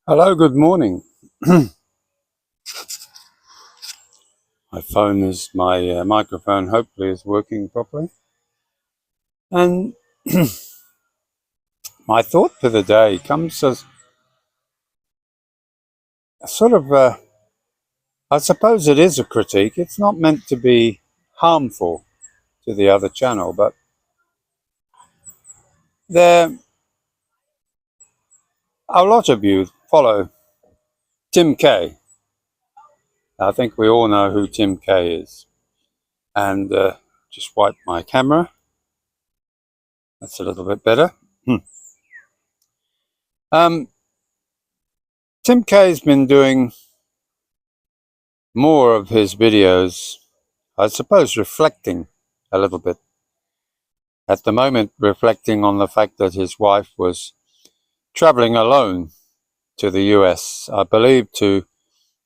Hello, good morning. My phone is, my microphone hopefully is working properly. And my thought for the day comes as a sort of, I suppose it is a critique. It's not meant to be harmful to the other channel, but there, a lot of you follow Tim Kay. I think we all know who Tim Kay is. And just wipe my camera. That's a little bit better. Um, Tim Kay's been doing more of his videos, I suppose, reflecting a little bit. At the moment, reflecting on the fact that his wife was traveling alone to the US, I believe, to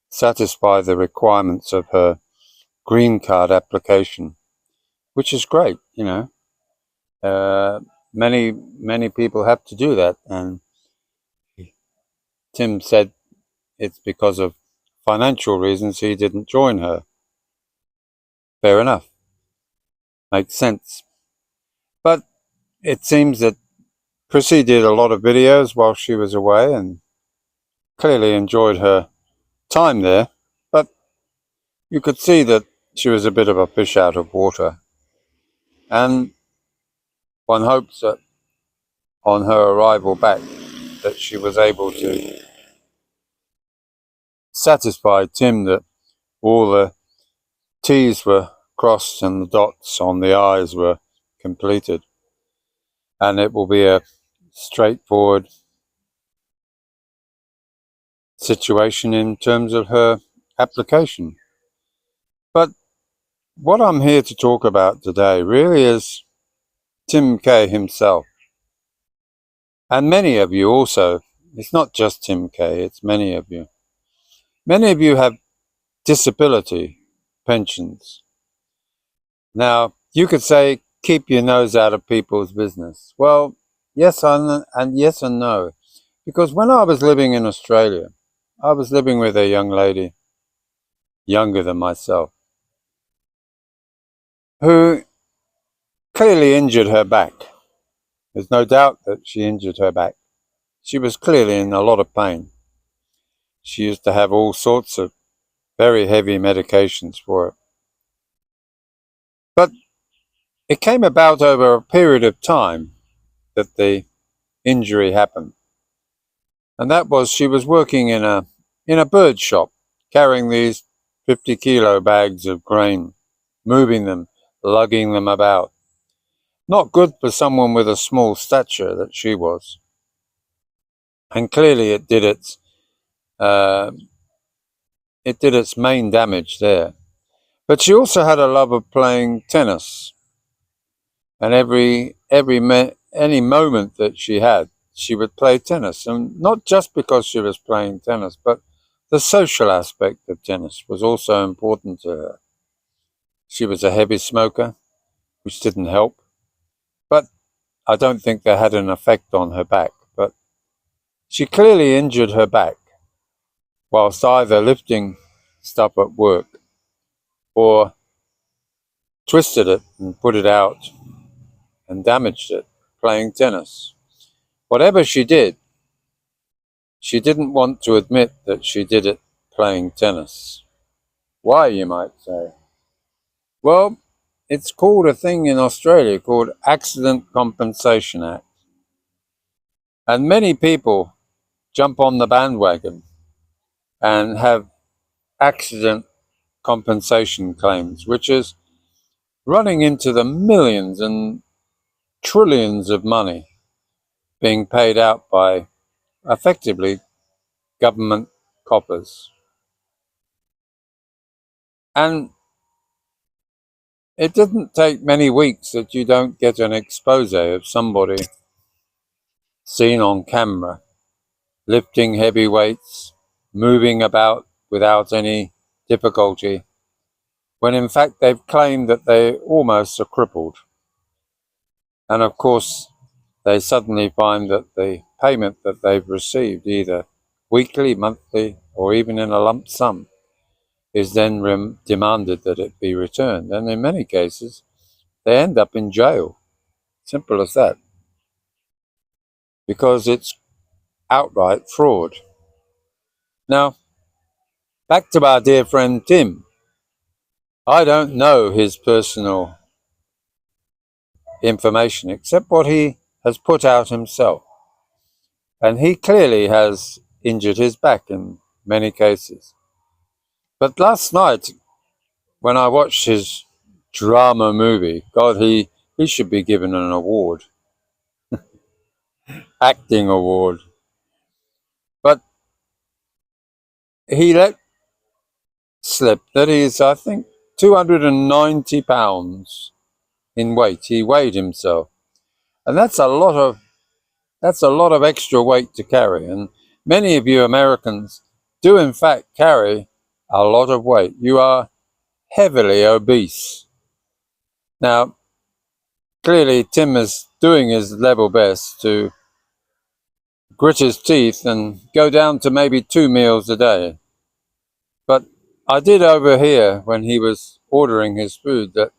satisfy the requirements of her green card application, which is great, you know. Many people have to do that, and Tim said it's because of financial reasons he didn't join her. Fair enough. Makes sense. But it seems that Chrissy did a lot of videos while she was away and clearly enjoyed her time there, but you could see that she was a bit of a fish out of water. And one hopes that on her arrival back that she was able to satisfy Tim that all the T's were crossed and the dots on the I's were completed. And it will be a straightforward situation in terms of her application. But what I'm here to talk about today really is Tim Kay himself. And many of you also. It's not just Tim Kay, it's many of you. Many of you have disability pensions. Now, you could say, keep your nose out of people's business. Well, yes and yes and no. Because when I was living in Australia, I was living with a young lady, younger than myself, who clearly injured her back. There's no doubt that she injured her back. She was clearly in a lot of pain. She used to have all sorts of very heavy medications for it. But it came about over a period of time that the injury happened. And that was she was working in a bird shop, carrying these 50-kilo bags of grain, moving them, lugging them about. Not good for someone with a small stature that she was. And clearly it did its main damage there. But she also had a love of playing tennis. And any moment that she had, she would play tennis. And not just because she was playing tennis, but the social aspect of tennis was also important to her. She was a heavy smoker, which didn't help. But I don't think that had an effect on her back. But she clearly injured her back whilst either lifting stuff at work or twisted it and put it out and damaged it playing tennis. Whatever she did, she didn't want to admit that she did it playing tennis. Why, you might say? Well, it's called a thing in Australia called Accident Compensation Act. And many people jump on the bandwagon and have accident compensation claims, which is running into the millions and trillions of money being paid out by effectively government coppers. And it didn't take many weeks that you don't get an expose of somebody seen on camera lifting heavy weights, moving about without any difficulty, when in fact they've claimed that they almost are crippled. And of course, they suddenly find that the payment that they've received, either weekly, monthly, or even in a lump sum, is then demanded that it be returned. And in many cases, they end up in jail. Simple as that. Because it's outright fraud. Now, back to our dear friend Tim. I don't know his personal information except what he has put out himself. And he clearly has injured his back in many cases. But last night, when I watched his drama movie, God, he should be given an award, acting award. But he let slip that he's, I think, 290 pounds in weight. He weighed himself. And that's a lot of extra weight to carry. And many of you Americans do in fact carry a lot of weight. You are heavily obese. Now, clearly Tim is doing his level best to grit his teeth and go down to maybe 2 meals a day. But I did overhear when he was ordering his food that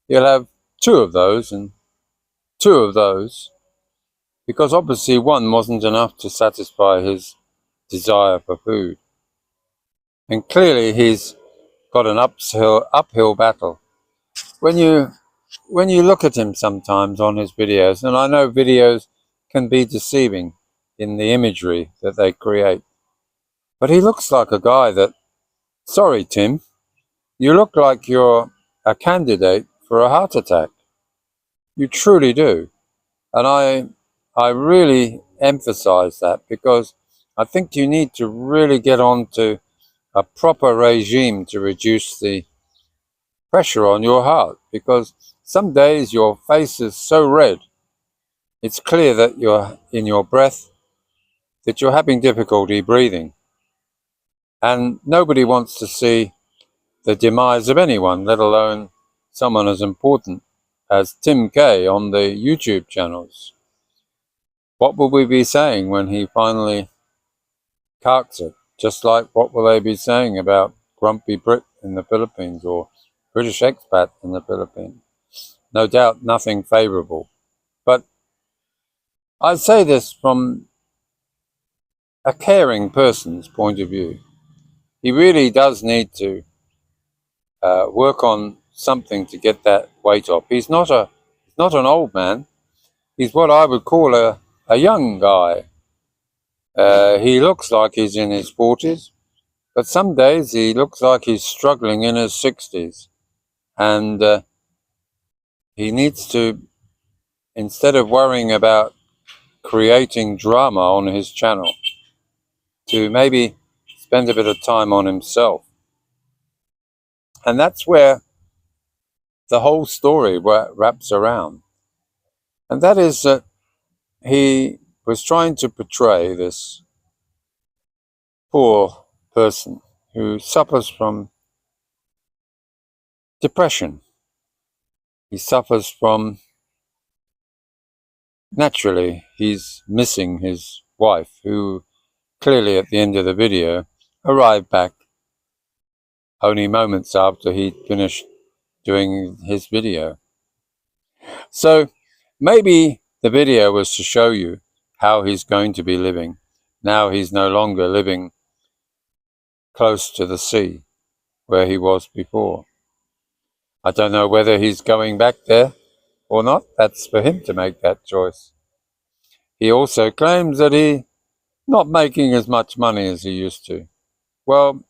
he'll have 2 of those and 2 of those, because obviously one wasn't enough to satisfy his desire for food. And clearly he's got an uphill battle. When you look at him sometimes on his videos, and I know videos can be deceiving in the imagery that they create, but he looks like a guy that, sorry Tim, you look like you're a candidate for a heart attack. You truly do. And I really emphasize that because I think you need to really get on to a proper regime to reduce the pressure on your heart, because some days your face is so red, it's clear that you're in your breath, that you're having difficulty breathing. And nobody wants to see the demise of anyone, let alone someone as important as Tim Kay on the YouTube channels. What will we be saying when he finally carks it? Just like what will they be saying about Grumpy Brit in the Philippines or British expat in the Philippines? No doubt nothing favourable. But I say this from a caring person's point of view. He really does need to work on something to get that weight off. He's not an old man. He's what I would call a young guy. He looks like he's in his 40s, but some days he looks like he's struggling in his 60s. And he needs to, instead of worrying about creating drama on his channel, to maybe spend a bit of time on himself. And that's where the whole story wraps around. And that is that he was trying to portray this poor person who suffers from depression. He suffers from, naturally, he's missing his wife, who clearly at the end of the video arrived back only moments after he'd finished doing his video. So maybe the video was to show you how he's going to be living. Now he's no longer living close to the sea where he was before. I don't know whether he's going back there or not. That's for him to make that choice. He also claims that he's not making as much money as he used to. Well,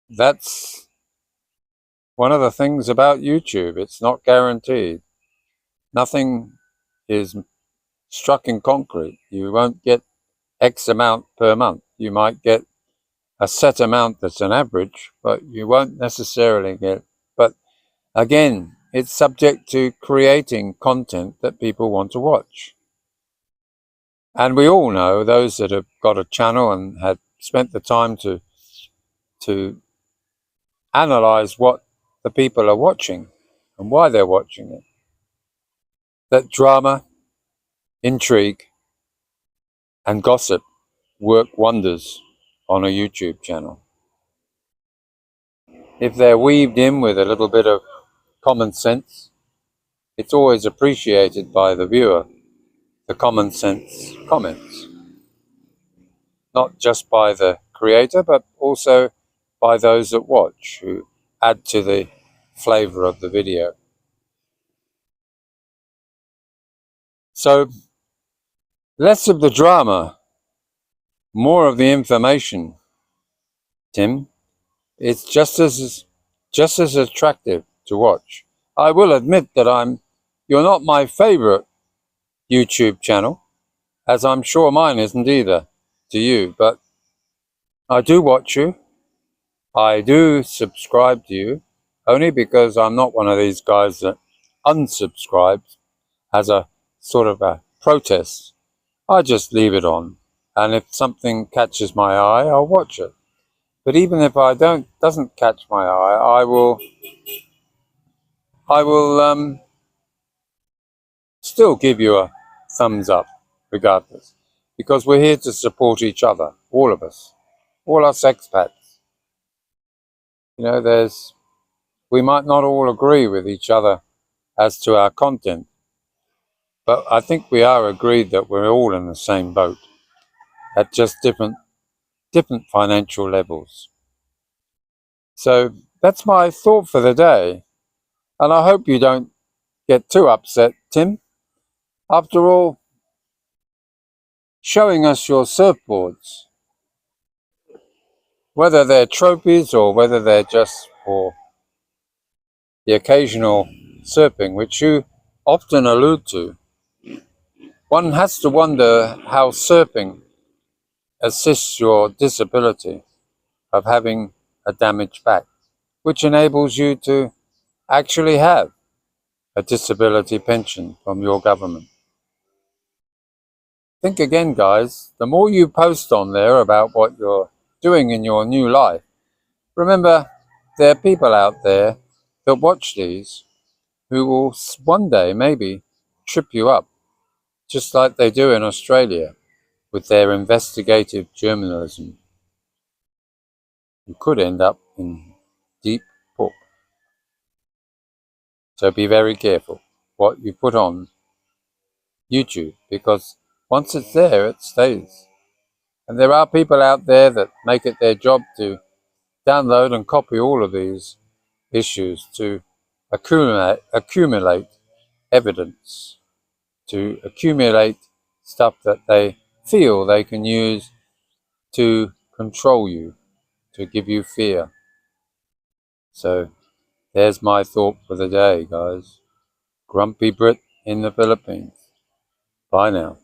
that's one of the things about YouTube. It's not guaranteed. Nothing is struck in concrete. You won't get X amount per month. You might get a set amount that's an average, but you won't necessarily get. But again, it's subject to creating content that people want to watch. And we all know, those that have got a channel and had spent the time to analyze what the people are watching and why they're watching it, that drama, intrigue, and gossip work wonders on a YouTube channel. If they're weaved in with a little bit of common sense, it's always appreciated by the viewer, the common sense comments. Not just by the creator, but also by those that watch, who add to the flavor of the video. So, less of the drama, more of the information, Tim. It's just as attractive to watch. I will admit that you're not my favorite YouTube channel, as I'm sure mine isn't either to you, but I do watch you. I do subscribe to you, only because I'm not one of these guys that unsubscribes as a sort of a protest. I just leave it on, and if something catches my eye, I'll watch it. But even if doesn't catch my eye, I will still give you a thumbs up, regardless, because we're here to support each other, all of us, all us expats. You know, we might not all agree with each other as to our content, but I think we are agreed that we're all in the same boat at just different financial levels. So that's my thought for the day, and I hope you don't get too upset, Tim. After all, showing us your surfboards, whether they're trophies or whether they're just for the occasional surfing, which you often allude to, one has to wonder how surfing assists your disability of having a damaged back, which enables you to actually have a disability pension from your government. Think again, guys. The more you post on there about what you're doing in your new life, remember, there are people out there that watch these who will one day maybe trip you up, just like they do in Australia with their investigative journalism. You could end up in deep pork. So be very careful what you put on YouTube, because once it's there, it stays. And there are people out there that make it their job to download and copy all of these issues to accumulate evidence, to accumulate stuff that they feel they can use to control you, to give you fear. So there's my thought for the day, guys. Grumpy Brit in the Philippines. Bye now.